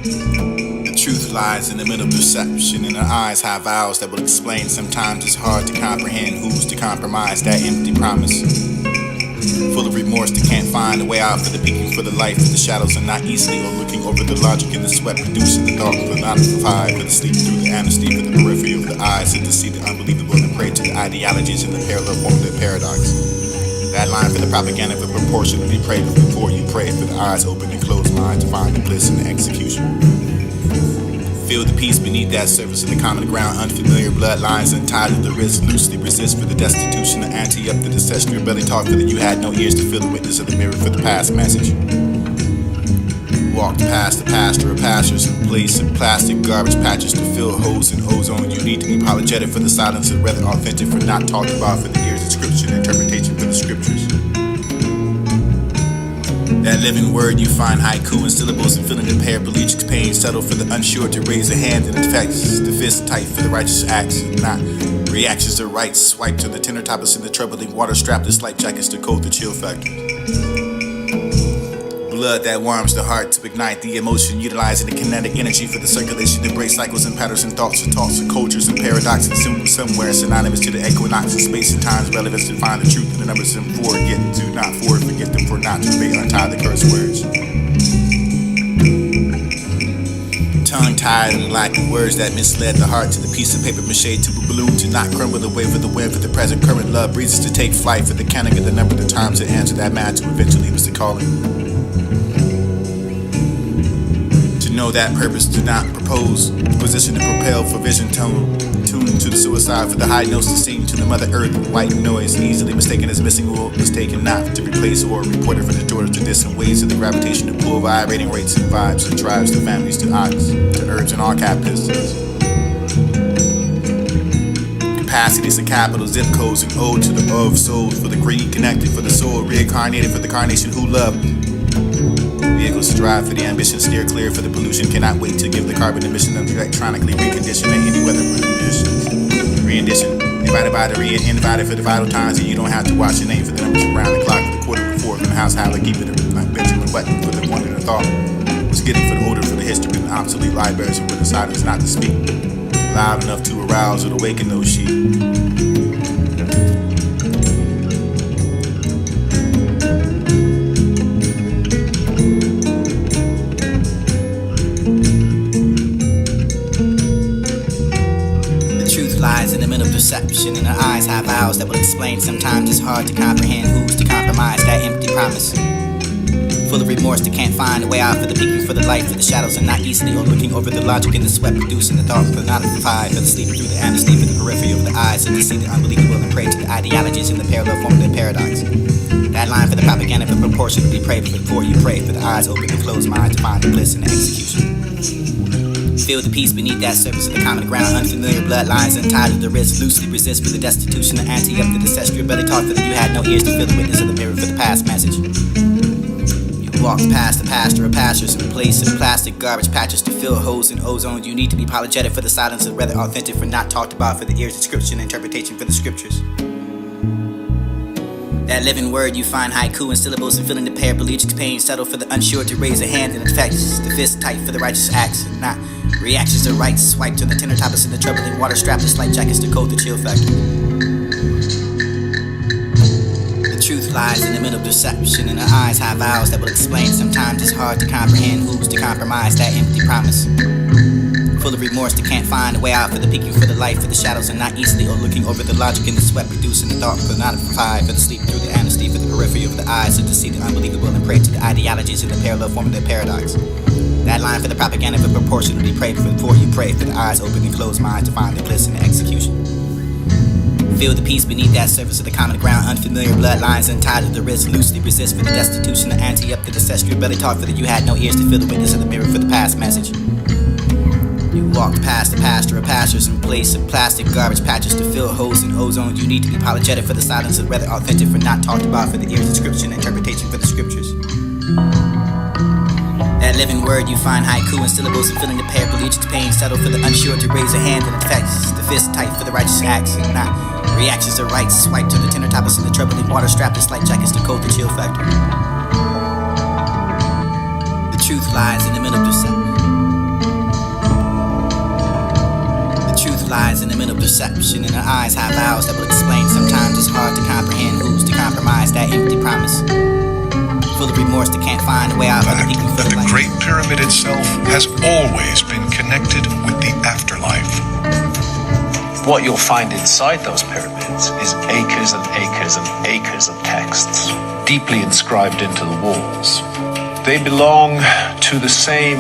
The truth lies in the middle of perception, and our eyes have vows that will explain. Sometimes it's hard to comprehend who's to compromise that empty promise. Full of remorse that can't find a way out for the peaking for the life of the shadows are not easily overlooking over the logic and the sweat producing the thought for the not provide for the sleep through the amnesty for the periphery of the eyes and to see the unbelievable and pray to the ideologies in the parallel form of the paradox. That line for the propaganda for proportionally pray before you pray for the eyes open and closed mind to find the bliss in the execution. Feel the peace beneath that surface of the common ground. Unfamiliar bloodlines untied to the wrist. Loosely resist for the destitution. The ante up the ancestral belly talk for that you had no ears to feel the witness of the mirror for the past message. Walked past the pastor of pastures in place of plastic garbage patches to fill holes in ozone. You need to be apologetic for the silence and rather authentic for not talked about for the ears of scripture and interpretation for the scriptures. That living word you find haiku in syllables and feeling the paraplegic pain. Settle for the unsure to raise a hand and affects the fist tight for the righteous acts. Not reactions to rights. Swipe to the tender topics in the troubling water strapless like jackets to cold the chill factor. Blood that warms the heart to ignite the emotion, utilizing the kinetic energy for the circulation to break cycles and patterns and thoughts and talks and cultures and paradoxes. Soon somewhere synonymous to the equinox of space and time's relevance to find the truth in the numbers and forget to not forget them for not to they untie the curse words. Tongue-tied and the lack of words that misled the heart to the piece of paper mache to a balloon to not crumble away for the wind for the present current love breezes to take flight for the counting of the number of the times to answer that man to eventually was the calling. Know that purpose to not propose position to propel for vision tone tuned to the suicide for the high notes to sing to the mother earth white noise easily mistaken as missing or mistaken not to replace or reported for the daughters to distant ways of the gravitation to pull vibrating rates and vibes to tribes to families to ox to herbs and all capitals capacities and capital zip codes and ode to the of souls for the greed connected for the soul reincarnated for the carnation who love vehicles to drive for the ambition, steer clear for the pollution. Cannot wait to give the carbon emission electronically recondition at any weather conditions. Rendition, invited by the invited for the vital times, and you don't have to watch your name for the numbers around the clock for the quarter before in the house. How to keep it like Benjamin Button for the one and the thought. Was getting for the order for the history and obsolete libraries and with the silence not to speak. Loud enough to arouse or awaken those sheep. Lies in the middle of perception, and our eyes have vows that will explain. Sometimes it's hard to comprehend who's to compromise that empty promise. Full of remorse that can't find a way out for the peaking for the life of the shadows and not easily overlooking over the logic and the sweat producing the thought for the not five for the sleep through the amnesty for the periphery of the eyes and to see the unbelievable and pray to the ideologies in the parallel form of the paradox. That line for the propaganda for proportionally pray before you pray for the eyes open and closed mind to find the bliss in the execution. Feel the peace beneath that surface of the common ground. Unfamiliar bloodlines untied to the wrist. Loosely resist for the destitution. The ante up the ancestral belly talk for that you had no ears to feel the witness of the mirror for the past message. You walked past the pastor of pastures in place of plastic garbage patches to fill holes in ozone. You need to be apologetic for the silence and rather authentic for not talked about for the ears of scripture and interpretation for the scriptures. That living word you find haiku in syllables and feeling the paraplegic pain. Settle for the unsure to raise a hand and affects the fist tight for the righteous acts and not reactions to rights. Swipe to the tender topics in the troubling water strapless like jackets to cold the chill factor. The truth lies in the middle of perception, and our eyes have vows that will explain. Sometimes it's hard to comprehend who's to compromise that empty promise. Full of remorse that can't find a way out for the peaking for the life for the shadows and not easily overlooking over the logic and the sweat producing the thought for the not provide for the sleep through the amnesty for the periphery of the eyes and to see the unbelievable and pray to the ideologies in the parallel form of their paradox. That line for the propaganda for proportionally pray before you pray for the eyes open and closed mind to find the bliss in the execution. Feel the peace beneath that surface of the common ground. Unfamiliar bloodlines untied to the wrist. Loosely resist for the destitution. The ante up the ancestral belly talk for that you had no ears to feel the witness of the mirror for the past message. You walked past the pastor of pastures in place of plastic garbage patches to fill holes in ozone. You need to be apologetic for the silence and rather authentic for not talked about for the ears of scripture and interpretation for the scriptures. That living word you find haiku in syllables and feeling the paraplegic pain. Settle for the unsure to raise a hand and affects the fist tight for the righteous acts and not reactions to rights. Swipe to the tender topics in the troubling water strapless like jackets to cold the chill factor. The truth lies in the middle of the sun. lies in the middle of perception, and her eyes have vowels that will explain. Sometimes it's hard to comprehend who's to compromise that empty promise. Full of remorse that can't find a way out of the people that the Great Pyramid itself has always been connected with the afterlife. What you'll find inside those pyramids is acres and acres and acres of texts, deeply inscribed into the walls. They belong to the same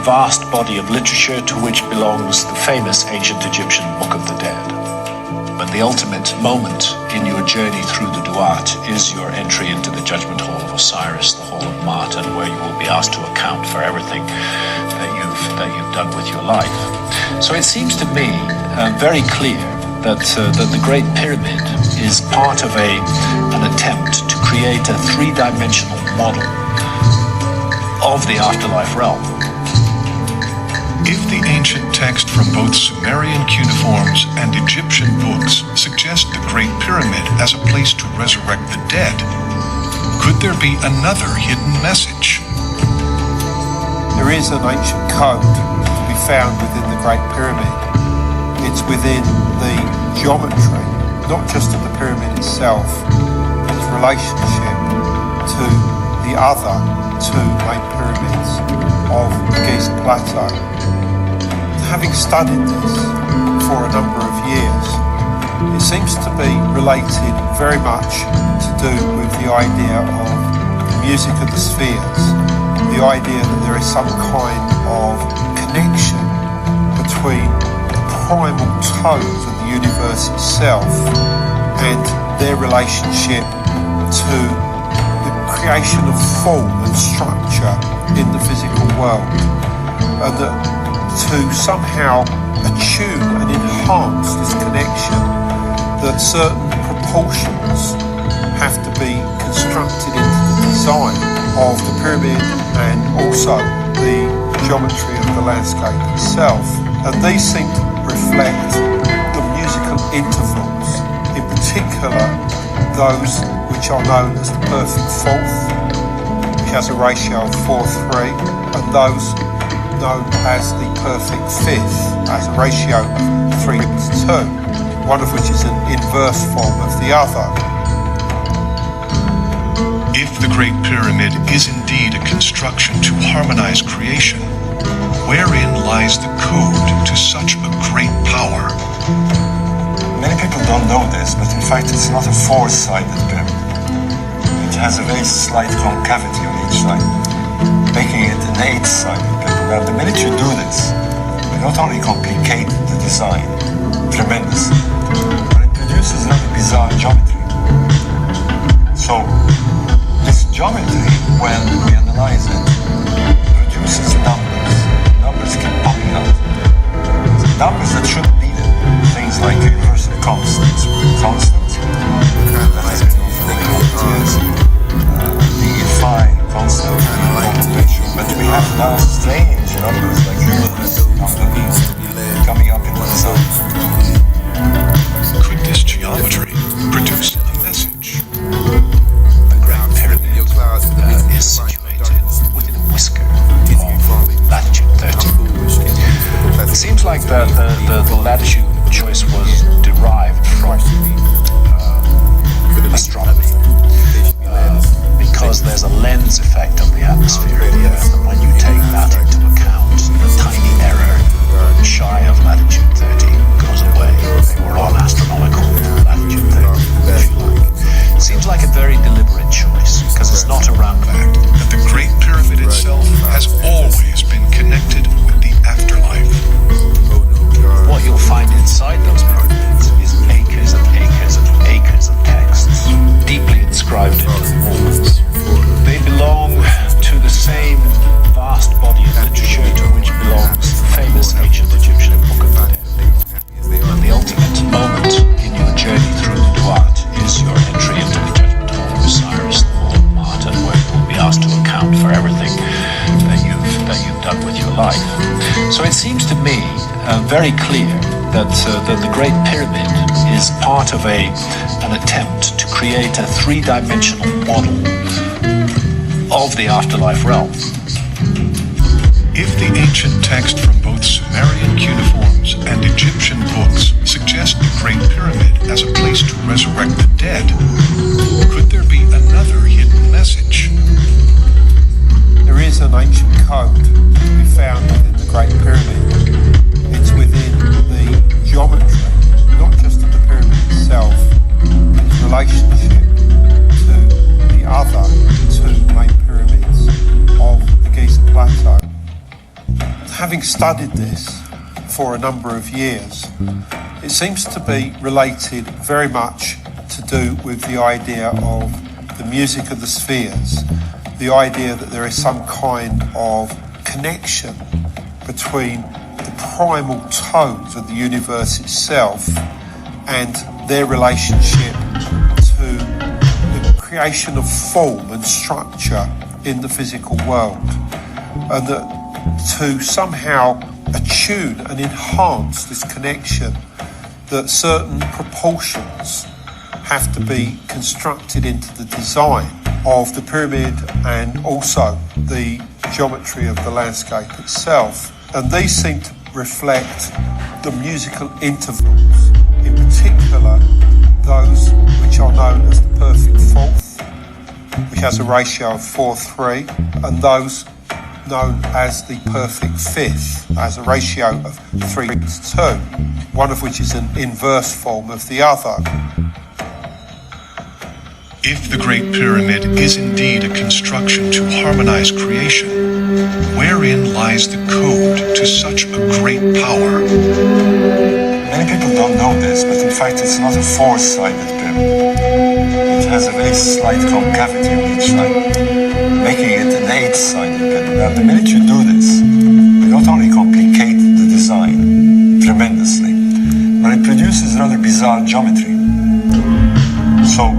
vast body of literature to which belongs the famous ancient Egyptian Book of the Dead. But the ultimate moment in your journey through the Duat is your entry into the Judgment Hall of Osiris, the Hall of Martin, where you will be asked to account for everything that you've done with your life. So it seems to me very clear that the Great Pyramid is part of an attempt to create a three-dimensional model of the afterlife realm. If the ancient text from both Sumerian cuneiforms and Egyptian books suggest the Great Pyramid as a place to resurrect the dead, could there be another hidden message? There is an ancient code to be found within the Great Pyramid. It's within the geometry, not just of the pyramid itself, but its relationship to the other two main pyramids of the Giza Plateau. Having studied this for a number of years, it seems to be related very much to do with the idea of the music of the spheres, the idea that there is some kind of connection between the primal tones of the universe itself and their relationship to the creation of form and structure in the physical world, and that to somehow attune and enhance this connection, that certain proportions have to be constructed into the design of the pyramid and also the geometry of the landscape itself. And these seem to reflect the musical intervals, in particular those which are known as the perfect fourth, which has a ratio of 4:3, and those known as the perfect fifth, as a ratio of 3:2, one of which is an inverse form of the other. If the Great Pyramid is indeed a construction to harmonize creation, wherein lies the code to such a great power? Many people don't know this, but in fact it's not a four-sided pyramid. It has a very slight concavity on each side, making it an eight-sided pyramid. Now, the minute you do this, you not only complicate the design tremendously, but it produces a very bizarre geometry. So, this geometry, when we analyze it, produces numbers. Numbers keep popping out. Numbers that shouldn't be there. Things like universal constants. That has been the phi constant, but we have now strange numbers like coming up in the sun. Could this geometry produce a message? The Great Pyramid is situated within a whisker of latitude 30. It seems like the latitude choice was derived from astronomy, because there's a lens effect on the atmosphere of the Earth, and when you take that into account, a tiny error shy of latitude 30 goes away. We're on astronomical latitude 30, if you like. It seems like a very deliberate choice, because it's not a roundabout. That the Great Pyramid itself has always been connected with the afterlife. What you'll find inside those pyramids is acres and acres and acres of texts, deeply inscribed into the walls. They belong to the same vast body of literature to which belongs the famous ancient Egyptian Book of the Dead. And the ultimate moment in your journey through the Duat is your entry into the Judgment Hall of Osiris, the Hall of Martin, where you will be asked to account for everything that you've done with your life. So it seems to me very clear that the Great Pyramid is part of an attempt to create a three-dimensional model of the afterlife realm. If the ancient text from both Sumerian cuneiforms and Egyptian books suggest the Great Pyramid as a place to resurrect the dead, could there be another hidden message? There is an ancient code to be found within the Great Pyramid. It's within the geometry, not just of the pyramid itself, but its relationship to the other two main pyramids of the Giza Plateau. Having studied this for a number of years, it seems to be related very much to do with the idea of the music of the spheres, the idea that there is some kind of connection between the primal tones of the universe itself and their relationship to the creation of form and structure in the physical world, and that to somehow attune and enhance this connection, that certain proportions have to be constructed into the design of the pyramid and also the geometry of the landscape itself. And these seem to reflect the musical intervals, in particular those which are known as the perfect fourth, which has a ratio of 4:3, and those known as the perfect fifth, as a ratio of 3:2, one of which is an inverse form of the other. If the Great Pyramid is indeed a construction to harmonize creation, wherein lies the code to such a great power? Many people don't know this, but in fact it's not a four-sided pyramid. It has a very slight concavity on each side, making it an eight-sided pyramid. Now, the minute you do this, you not only complicate the design tremendously, but it produces rather bizarre geometry. So,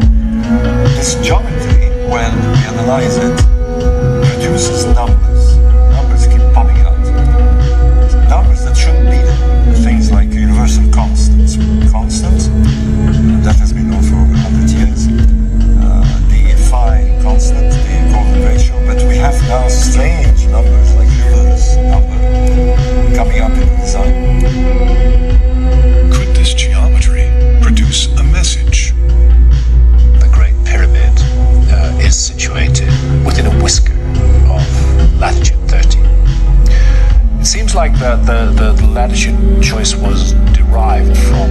this geometry, when we analyze it, produces numbers. Numbers keep popping out. Numbers that shouldn't be there. Things like universal constants. Constants, that has been known for over 100 years. The phi constant, the golden ratio. But we have now strange numbers like Euler's number coming up in the design. Could this geometry produce a message? Is situated within a whisker of latitude 30. It seems like the latitude choice was derived from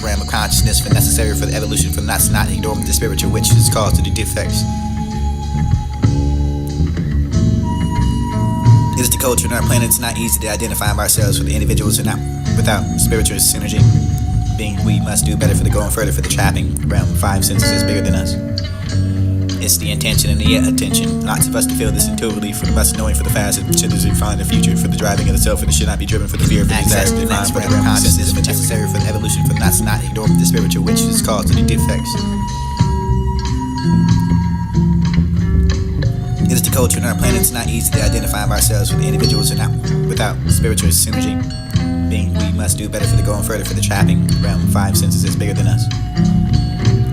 Realm of consciousness for necessary for the evolution from not ignoring the spiritual which is caused to the defects. It is the culture on our planet. It's not easy to identify ourselves for the individuals who are not without spiritual synergy. Being we must do better for the going further for the trapping. The realm of five senses is bigger than us. It's the intention and the attention. Lots of us to feel this intuitively, for the us knowing for the fast, and to define the future, for the driving of the self, and it should not be driven for the fear of the desire to define for the realm of consciousness, but necessary for the evolution, for not ignoring the spiritual which is caused to the defects. It is the culture on our planet. It's not easy to identify ourselves for the individuals who are not without spiritual synergy. Being we must do better for the going further for the trapping. The realm of five senses is bigger than us.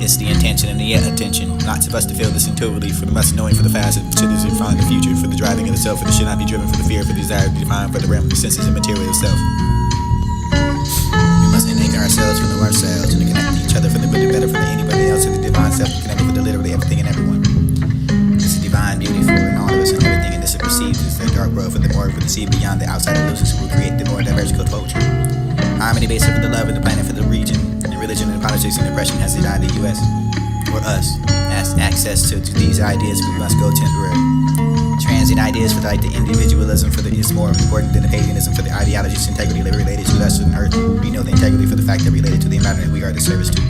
It's the intention and the attention. Lots of us to feel this intuitively, for the us knowing for the fast, and to define the future, for the driving of the self, and it should not be driven for the fear of the desire to define for the realm of the senses and material of self. We must anchor ourselves from ourselves and to connect to each other for the better for anybody else, and the divine self connected for the literally everything and everyone. It's a divine beauty for in all of us and everything, and this is perceived as the dark world, for the more we can see beyond the outside illusions who will create the more diverse culture. Harmony based for the love of the planet, for the region, and religion and politics and oppression has denied the U.S. or us as access to these ideas. We must go temporary. Transient ideas for the individualism, for the is more important than the paganism, for the ideologies integrity related to us and earth. We know the integrity for the fact that related to the environment we are the service to.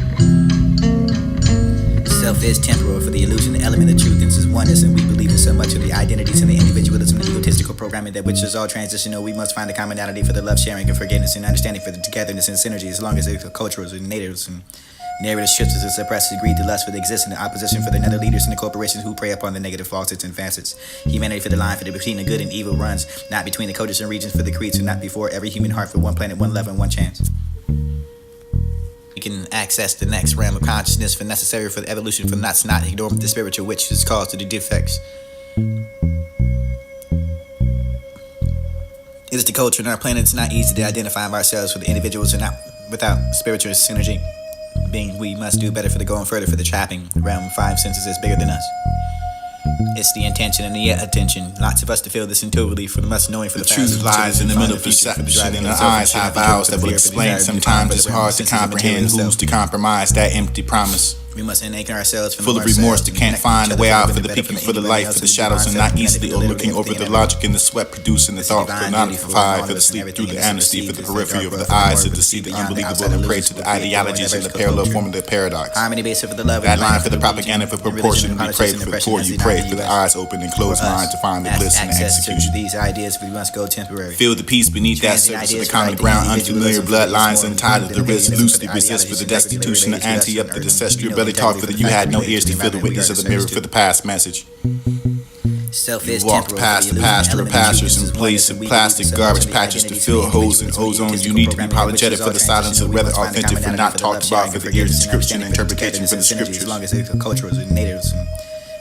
Self is temporal, for the illusion, the element of truth, and this is oneness, and we believe in so much of the identities and the individualism and egotistical programming that which is all transitional. We must find the commonality for the love sharing and forgiveness and understanding for the togetherness and synergy, as long as the cultures and natives and narrative shifts and suppresses greed to lust for the existence and opposition for the nether leaders and the corporations who prey upon the negative falsehoods and facets. Humanity for the line for the between the good and evil runs, not between the cultures and regions for the creeds, and not before every human heart for one planet, one love, and one chance. We can access the next realm of consciousness for necessary for the evolution from not ignoring the spiritual which is caused to the defects. It is the culture on our planet. It's not easy to identify ourselves for the individuals who are not without spiritual synergy. Being we must do better for the going further for the trapping. The realm of five senses is bigger than us. It's the intention and the attention. Lots of us to feel this intuitively, for the must knowing for the truth lies in the middle of perception, and the eyes have eyes that will explain. Sometimes it's hard to comprehend who's to compromise that empty promise. We must anchor ourselves from Full of remorse that can't find a way out for the peaking, for the light, for the shadows, and not easily looking over the logic and the sweat producing the thought, for not provide for the sleep through the amnesty, for the periphery of the eyes to see the unbelievable and pray to the ideologies and the parallel form of the paradox. That line for the propaganda, for proportion, we pray for the poor, you pray for the eyes open and closed mind to find the bliss in the execution. These ideas we must go temporary. Feel the peace beneath that surface of the common ground, unfamiliar bloodlines untied of the wrist, loosely resist for the destitution, the ante up the ancestral belly talk for the you had no ears to feel the witness of the mirror for the past message. You walked past the pasture of pastures in place of plastic garbage patches to fill holes in ozone. You need to be apologetic for the silence of whether authentic for not talked about for the ear description and interpretation for the scriptures. As long as it's cultures and natives and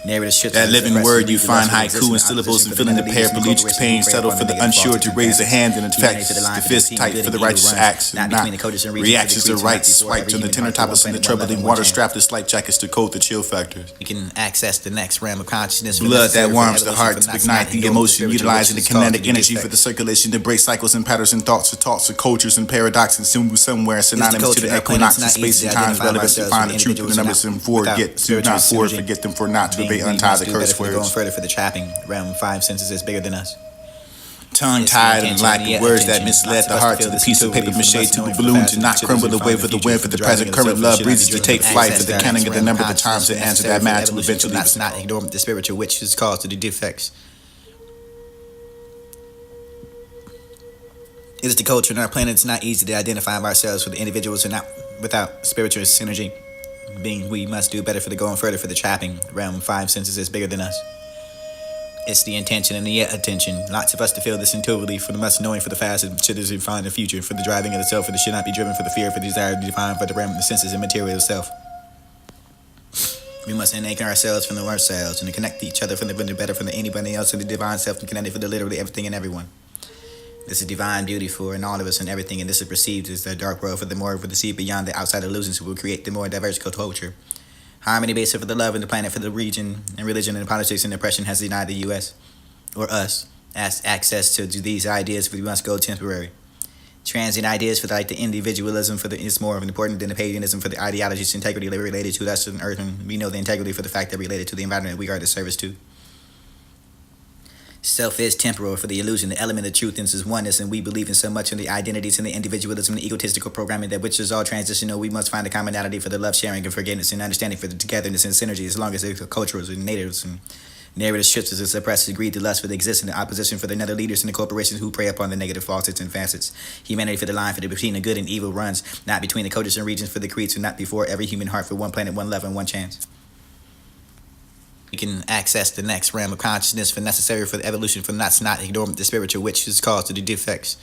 that living word you find haiku and syllables and feeling the paraplegic pain settle for the unsure to raise a hand in effect, the fist tight for the righteous acts, and not reactions to rights swiped on the tenor toppers and the troubling water strapless light jackets to coat the chill factors. You can access the next realm of consciousness. Blood that warms the heart to ignite the emotion, utilizing the kinetic energy for the circulation to break cycles and patterns and thoughts of cultures and paradox and somewhere synonymous to the equinox of space and time's relevance to find the truth in the numbers and forget to not forget them for not to untie the curse words. Going further for the trapping realm, 5 senses is bigger than us. Tongue-tied and lacking words that misled the heart to the piece of paper mache to the balloon to not crumble away for the wind for the present current love breezes to take flight for the counting of the number of the times to answer that man to eventually not ignore the spiritual which is caused to the defects. It is the culture on our planet. It's not easy to identify ourselves with the individuals and not without spiritual synergy. Being we must do better for the going further for the trapping realm, 5 senses is bigger than us. It's the intention and the attention. Lots of us to feel this intuitively, for the must knowing for the fast and should define the future, for the driving of the self, for the should not be driven for the fear, for the desire to define for the realm of the senses and material self. We must anchor ourselves from the ourselves and to connect each other from the better from the anybody else and the divine self and connect it for the literally everything and everyone. This is divine beauty for in all of us and everything, and this is perceived as the dark world for the more for the sea beyond the outside illusions who will create the more diverse culture. Harmony based for the love and the planet for the region, and religion and politics and oppression has denied the U.S. or us as access to these ideas, we must go temporary. Transient ideas for the individualism for the is more important than the paganism for the ideologies integrity related to us and earth, and we know the integrity for the fact that related to the environment we are the service to. Self is temporal for the illusion, the element of truth is oneness, and we believe in so much in the identities and the individualism and the egotistical programming that which is all transitional. We must find a commonality for the love, sharing, and forgiveness and understanding for the togetherness and synergy, as long as the cultures and natives and narrative shifts as it suppresses greed, the lust for the existence, the opposition for the nether leaders and the corporations who prey upon the negative falsehoods and facets. Humanity for the line for the between the good and evil runs, not between the cultures and regions for the creeds, and not before every human heart for one planet, one love, and one chance. We can access the next realm of consciousness for necessary for the evolution for not ignore the spiritual which is caused to the defects.